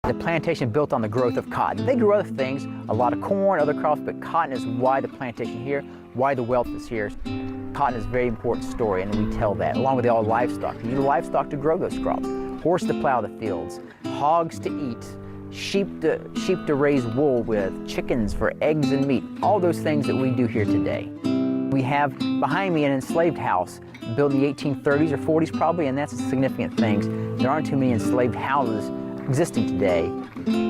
The plantation built on the growth of cotton. They grew other things, a lot of corn, other crops, but cotton is why the plantation here, why the wealth is here. Cotton is a very important story, and we tell that, along with all livestock. You use livestock to grow those crops, horse to plow the fields, hogs to eat, sheep to raise wool with, chickens for eggs and meat, all those things that we do here today. We have behind me an enslaved house, built in the 1830s or 40s probably, and that's a significant thing. There aren't too many enslaved houses existing today.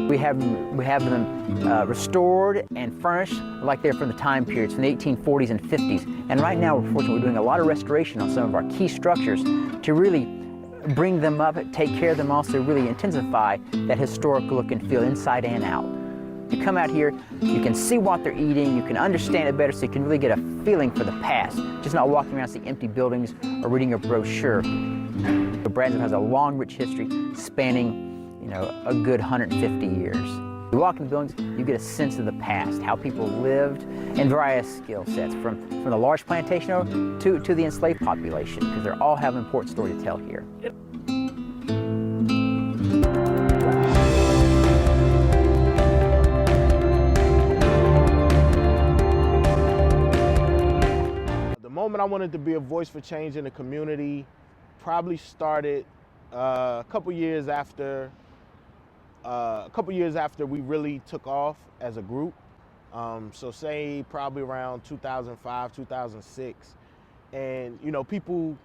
We have them restored and furnished like they're from the time periods, from the 1840s and 50s. And right now, we're fortunate, we're doing a lot of restoration on some of our key structures to really bring them up, take care of them, also really intensify that historical look and feel inside and out. You come out here, you can see what they're eating, you can understand it better, so you can really get a feeling for the past, just not walking around seeing empty buildings or reading a brochure. Bradenton has a long, rich history spanning, a good 150 years. You walk in the buildings, you get a sense of the past, how people lived, and various skill sets, from the large plantation owner to the enslaved population, because they all have an important story to tell here. The moment I wanted to be a voice for change in the community probably started a couple years after we really took off as a group. So say probably around 2005, 2006. And people,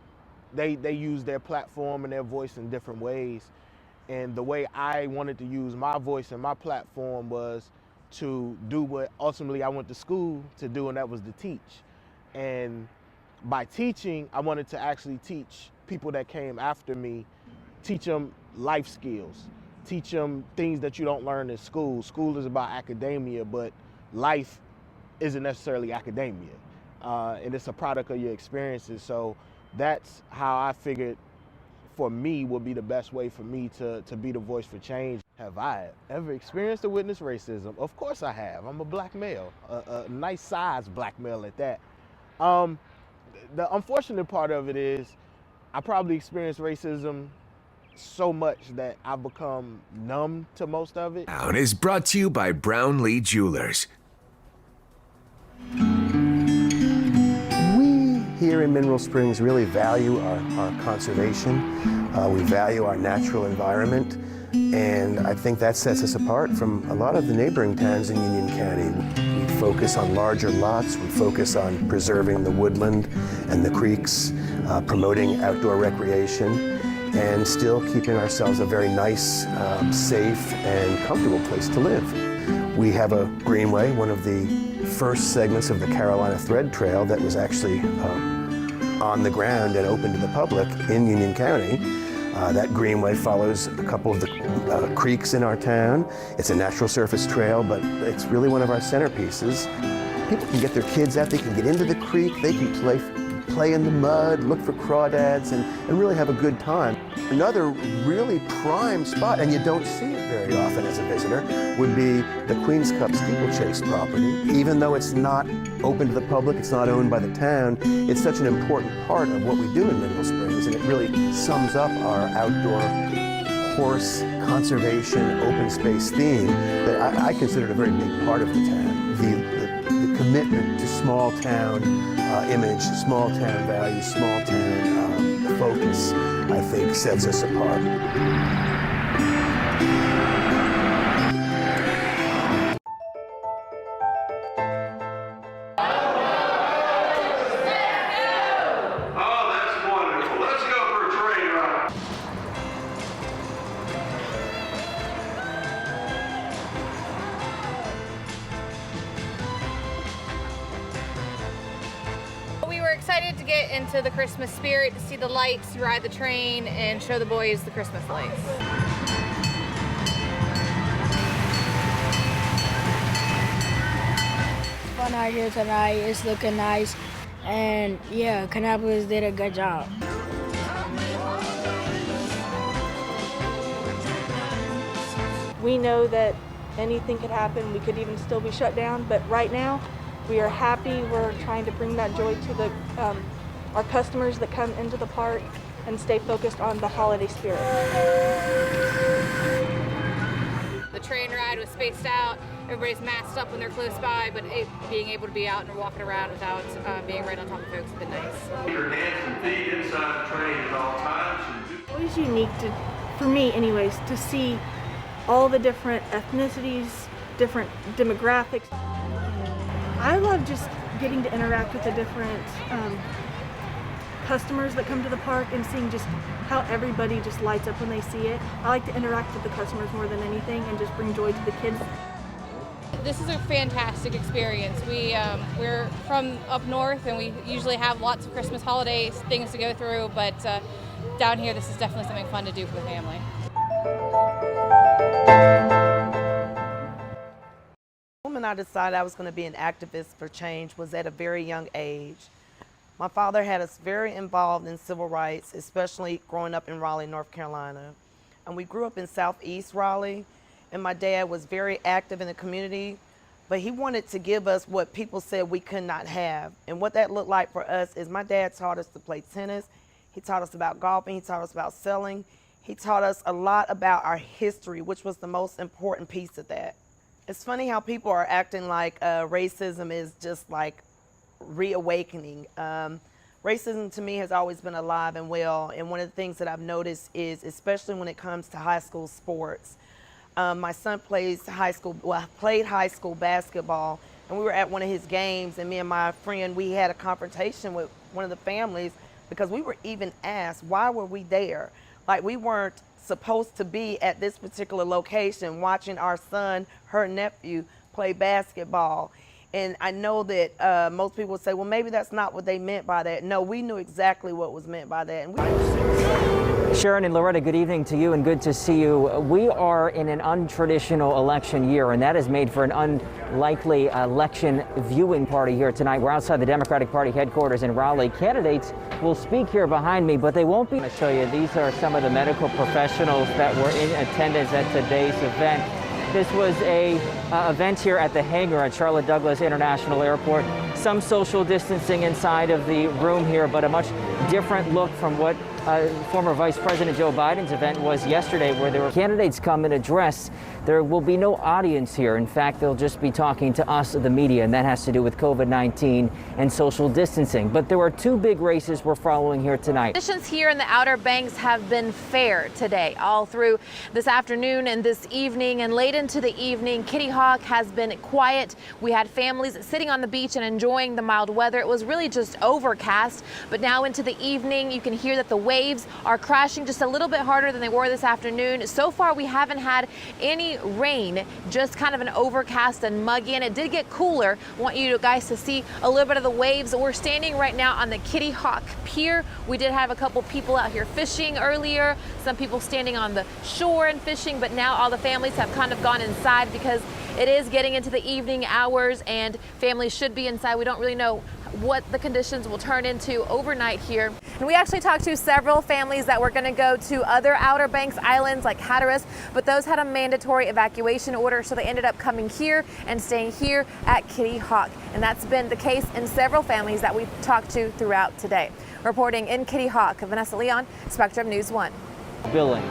they use their platform and their voice in different ways. And the way I wanted to use my voice and my platform was to do what ultimately I went to school to do, and that was to teach. And by teaching, I wanted to actually teach people that came after me, teach them life skills, teach them things that you don't learn in school. School is about academia, but life isn't necessarily academia. And it's a product of your experiences. So that's how I figured for me would be the best way for me to be the voice for change. Have I ever experienced or witnessed racism? Of course I have. I'm a black male, a nice sized black male at that. The unfortunate part of it is I probably experienced racism so much that I've become numb to most of it. Down is brought to you by Brownlee Jewelers. We here in Mineral Springs really value our conservation. We value our natural environment, and I think that sets us apart from a lot of the neighboring towns in Union County. We focus on larger lots, we focus on preserving the woodland and the creeks, promoting outdoor recreation, and still keeping ourselves a very nice, safe, and comfortable place to live. We have a greenway, one of the first segments of the Carolina Thread Trail that was actually on the ground and open to the public in Union County. That greenway follows a couple of the creeks in our town. It's a natural surface trail, but it's really one of our centerpieces. People can get their kids out, they can get into the creek, they can play in the mud, look for crawdads, and really have a good time. Another really prime spot, and you don't see it very often as a visitor, would be the Queen's Cup steeplechase property. Even though it's not open to the public, it's not owned by the town, it's such an important part of what we do in Mineral Springs, and it really sums up our outdoor horse conservation, open space theme that I consider it a very big part of the town. The commitment to small town image, small town values, small town focus, I think sets us apart. Excited to get into the Christmas spirit, to see the lights, ride the train, and show the boys the Christmas lights. Fun out here tonight. It's looking nice, and yeah, Canopolis did a good job. We know that anything could happen. We could even still be shut down, but right now, we are happy. We're trying to bring that joy to the our customers that come into the park and stay focused on the holiday spirit. train ride was spaced out. Everybody's masked up when they're close by, but being able to be out and walking around without being right on top of folks has been nice. Your hands and feet inside the train at all times. It's always unique for me anyways, to see all the different ethnicities, different demographics. I love just getting to interact with the different customers that come to the park and seeing just how everybody just lights up when they see it. I like to interact with the customers more than anything and just bring joy to the kids. This is a fantastic experience. We're from up north and we usually have lots of Christmas holidays, things to go through, but down here this is definitely something fun to do for the family. The moment I decided I was going to be an activist for change was at a very young age. My father had us very involved in civil rights, especially growing up in Raleigh, North Carolina. And we grew up in Southeast Raleigh, and my dad was very active in the community, but he wanted to give us what people said we could not have. And what that looked like for us is my dad taught us to play tennis, he taught us about golfing, he taught us about selling, he taught us a lot about our history, which was the most important piece of that. It's funny how people are acting like racism is just like reawakening. Racism to me has always been alive and well, and one of the things that I've noticed is, especially when it comes to high school sports, my son played high school basketball, and we were at one of his games, and me and my friend, we had a confrontation with one of the families because we were even asked, why were we there? Like, we weren't supposed to be at this particular location watching our son, her nephew, play basketball. And I know that most people would say, well, maybe that's not what they meant by that. No, we knew exactly what was meant by that. And Sharon and Loretta, good evening to you and good to see you. We are in an untraditional election year, and that has made for an unlikely election viewing party here tonight. We're outside the Democratic Party headquarters in Raleigh. Candidates will speak here behind me, but they won't be. I'm going to show you, these are some of the medical professionals that were in attendance at today's event. This was a event here at the hangar at Charlotte Douglas International Airport. Some social distancing inside of the room here, but a much different look from what former Vice President Joe Biden's event was yesterday, where there were candidates come and address. There will be no audience here. In fact, they'll just be talking to us, the media, and that has to do with COVID-19 and social distancing. But there are two big races we're following here tonight. Conditions here in the Outer Banks have been fair today, all through this afternoon and this evening and late into the evening. Kitty Hawk has been quiet. We had families sitting on the beach and enjoying the mild weather. It was really just overcast, but now into the evening, you can hear that the waves are crashing just a little bit harder than they were this afternoon. So far, we haven't had any rain, just kind of an overcast and muggy, and it did get cooler. I want you guys to see a little bit of the waves. We're standing right now on the Kitty Hawk Pier. We did have a couple people out here fishing earlier, some people standing on the shore and fishing, but now all the families have kind of gone inside because it is getting into the evening hours and families should be inside. We don't really know what the conditions will turn into overnight here. And we actually talked to several families that were going to go to other Outer Banks islands like Hatteras, but those had a mandatory evacuation order, so they ended up coming here and staying here at Kitty Hawk. And that's been the case in several families that we've talked to throughout today. Reporting in Kitty Hawk, Vanessa Leon, Spectrum News 1. Billing.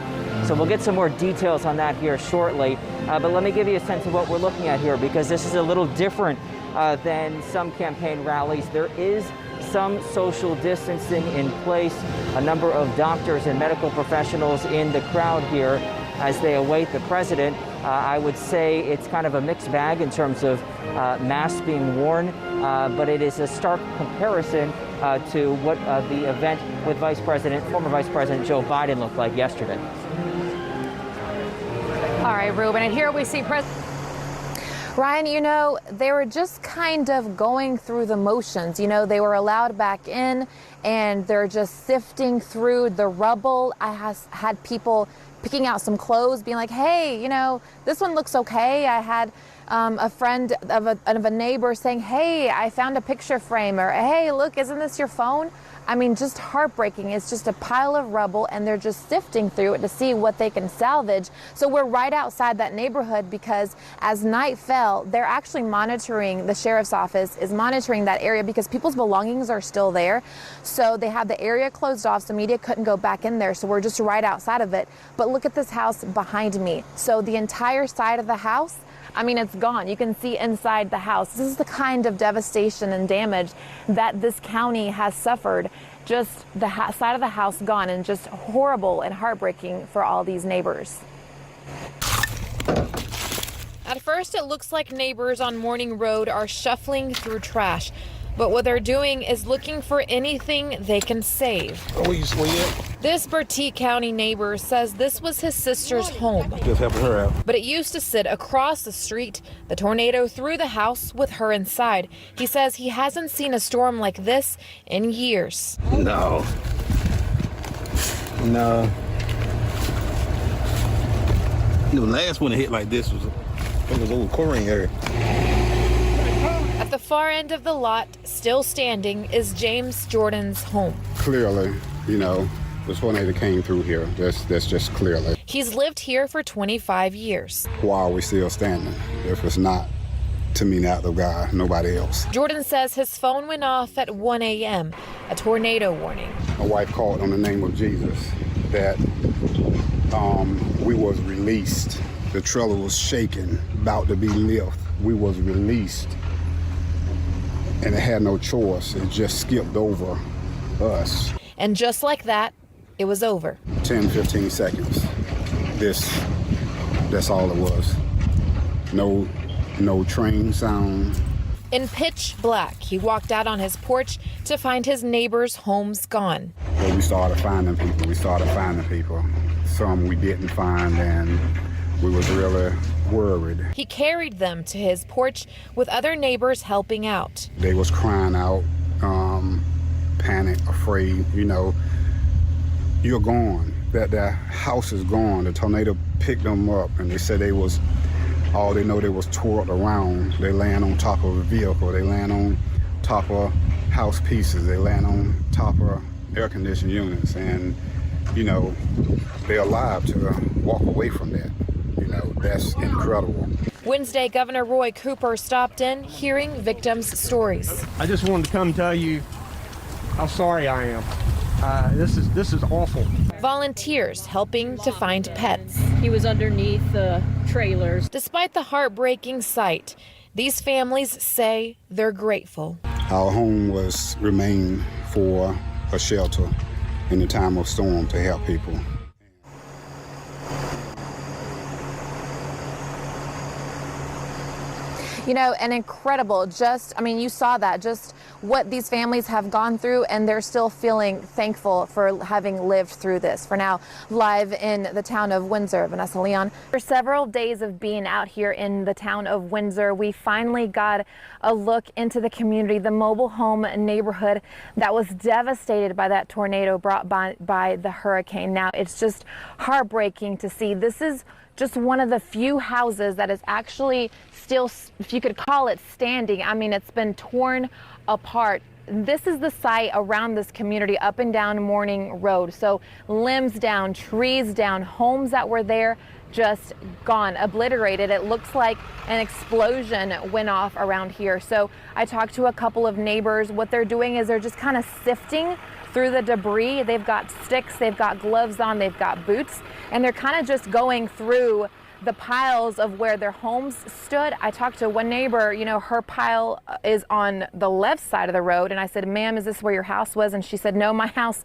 So we'll get some more details on that here shortly, but let me give you a sense of what we're looking at here, because this is a little different than some campaign rallies. There is some social distancing in place. A number of doctors and medical professionals in the crowd here as they await the president. I would say it's kind of a mixed bag in terms of masks being worn, but it is a stark comparison to what the event with former Vice President Joe Biden looked like yesterday. All right, Ruben, and here we see Ryan, you know, they were just kind of going through the motions. You know, they were allowed back in and they're just sifting through the rubble. I had people picking out some clothes, being like, hey, you know, this one looks okay. I had a friend of a neighbor saying, hey, I found a picture frame, or hey, look, isn't this your phone? I mean, just heartbreaking. It's just a pile of rubble, and they're just sifting through it to see what they can salvage. So we're right outside that neighborhood because as night fell, they're actually monitoring, the sheriff's office is monitoring that area because people's belongings are still there. So they have the area closed off, so media couldn't go back in there. So we're just right outside of it. But look at this house behind me. So the entire side of the house, I mean, it's gone. You can see inside the house. This is the kind of devastation and damage that this county has suffered. Just the side of the house gone, and just horrible and heartbreaking for all these neighbors. At first, it looks like neighbors on Morning Road are shuffling through trash. But what they're doing is looking for anything they can save. This Bertie County neighbor says this was his sister's home. Just helping her out. But it used to sit across the street. The tornado threw the house with her inside. He says he hasn't seen a storm like this in years. No. The last one that hit like this was over Corrine area. At the far end of the lot, still standing, is James Jordan's home. Clearly, the tornado came through here. That's just clearly. He's lived here for 25 years. Why are we still standing? If it's not to me, not the guy, nobody else. Jordan says his phone went off at 1 a.m., a tornado warning. My wife called on the name of Jesus that we was released. The trailer was shaking, about to be lifted. We was released. And it had no choice. It just skipped over us. And just like that, it was over. 10, 15 seconds. That's all it was. No train sound. In pitch black, he walked out on his porch to find his neighbors' homes gone. Well, we started finding people. Some we didn't find, and we was really worried. He carried them to his porch with other neighbors helping out. They was crying out, panic, afraid, you're gone. That house is gone. The tornado picked them up, and they said they was twirled around. They laying on top of a vehicle. They laying on top of house pieces. They laying on top of air conditioning units, and they're alive to walk away from that. That's incredible. Wednesday, Governor Roy Cooper stopped in, hearing victims' stories. I just wanted to come tell you how sorry I am. This is awful. Volunteers helping to find pets. He was underneath the trailers. Despite the heartbreaking sight, these families say they're grateful. Our home was remained for a shelter in the time of storm to help people. An incredible, you saw that, just what these families have gone through, and they're still feeling thankful for having lived through this. For now, live in the town of Windsor, Vanessa Leon. For several days of being out here in the town of Windsor, we finally got a look into the community, the mobile home neighborhood that was devastated by that tornado brought by the hurricane. Now, it's just heartbreaking to see. This is just one of the few houses that is actually still, if you could call it, standing. I mean, it's been torn apart. This is the site around this community, up and down Morning Road. So limbs down, trees down, homes that were there just gone, obliterated. It looks like an explosion went off around here. So I talked to a couple of neighbors. What they're doing is they're just kind of sifting through the debris. They've got sticks, they've got gloves on, they've got boots, and they're kind of just going through the piles of where their homes stood. I talked to one neighbor, her pile is on the left side of the road, and I said, ma'am, is this where your house was? And she said, no, my house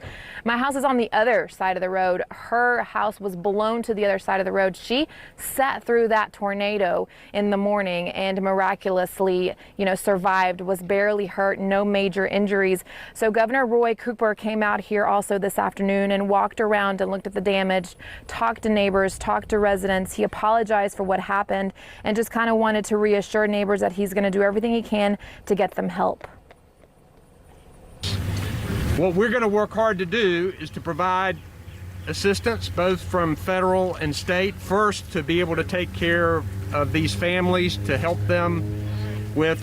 is on the other side of the road. Her house was blown to the other side of the road. She sat through that tornado in the morning and miraculously, survived, was barely hurt, no major injuries. So Governor Roy Cooper came out here also this afternoon and walked around and looked at the damage, talked to neighbors, talked to residents. He apologized for what happened and just kind of wanted to reassure neighbors that he's going to do everything he can to get them help. What we're going to work hard to do is to provide assistance both from federal and state. First, to be able to take care of these families, to help them with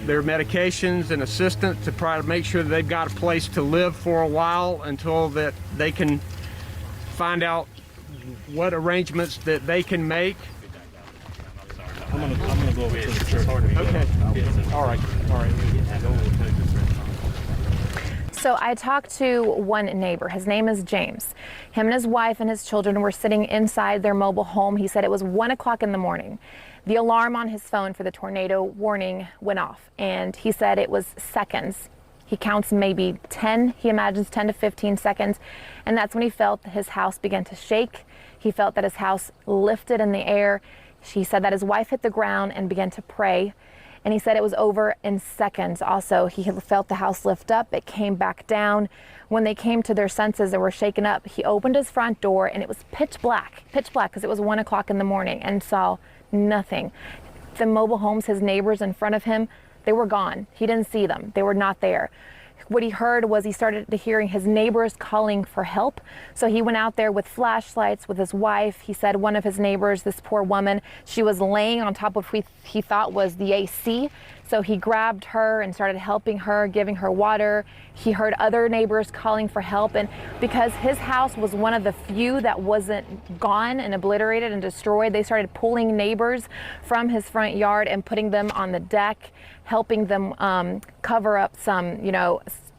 their medications and assistance to try to make sure that they've got a place to live for a while until that they can find out what arrangements that they can make. I'm gonna go over to the church. Okay. All right. So I talked to one neighbor. His name is James. Him and his wife and his children were sitting inside their mobile home. He said it was 1 o'clock in the morning. The alarm on his phone for the tornado warning went off, and he said it was seconds. He counts maybe 10, he imagines 10 to 15 seconds, and that's when he felt his house begin to shake. He felt that his house lifted in the air. He said that his wife hit the ground and began to pray. And he said it was over in seconds. Also, he felt the house lift up. It came back down. When they came to their senses and were shaken up, he opened his front door and it was pitch black because it was 1 o'clock in the morning, and saw nothing. The mobile homes, his neighbors in front of him, they were gone. He didn't see them. They were not there. What he heard was he started to hearing his neighbors calling for help. So he went out there with flashlights with his wife. He said one of his neighbors, this poor woman, she was laying on top of what he thought was the AC. So he grabbed her and started helping her, giving her water. He heard other neighbors calling for help. And because his house was one of the few that wasn't gone and obliterated and destroyed, they started pulling neighbors from his front yard and putting them on the deck, helping them cover up some,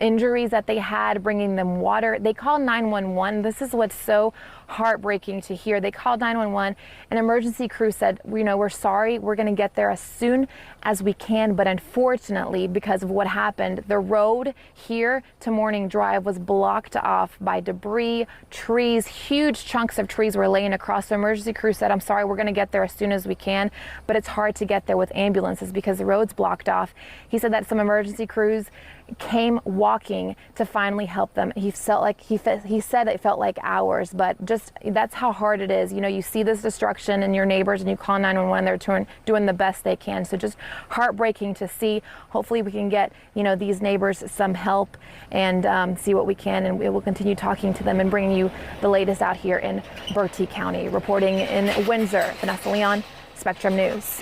injuries that they had, bringing them water. They called 911. This is what's so heartbreaking to hear. They called 911. An emergency crew said, we're sorry, we're going to get there as soon as we can, but unfortunately, because of what happened, the road here to Morning Drive was blocked off by debris, trees, huge chunks of trees were laying across. The emergency crew said, I'm sorry, we're going to get there as soon as we can, but it's hard to get there with ambulances because the road's blocked off. He said that some emergency crews came walking to finally help them. He said it felt like hours, but just that's how hard it is. You see this destruction in your neighbors and you call 911, they're doing the best they can. So just heartbreaking to see. Hopefully we can get these neighbors some help and see what we can, and we will continue talking to them and bringing you the latest out here in Bertie County. Reporting in Windsor, Vanessa Leon, Spectrum News.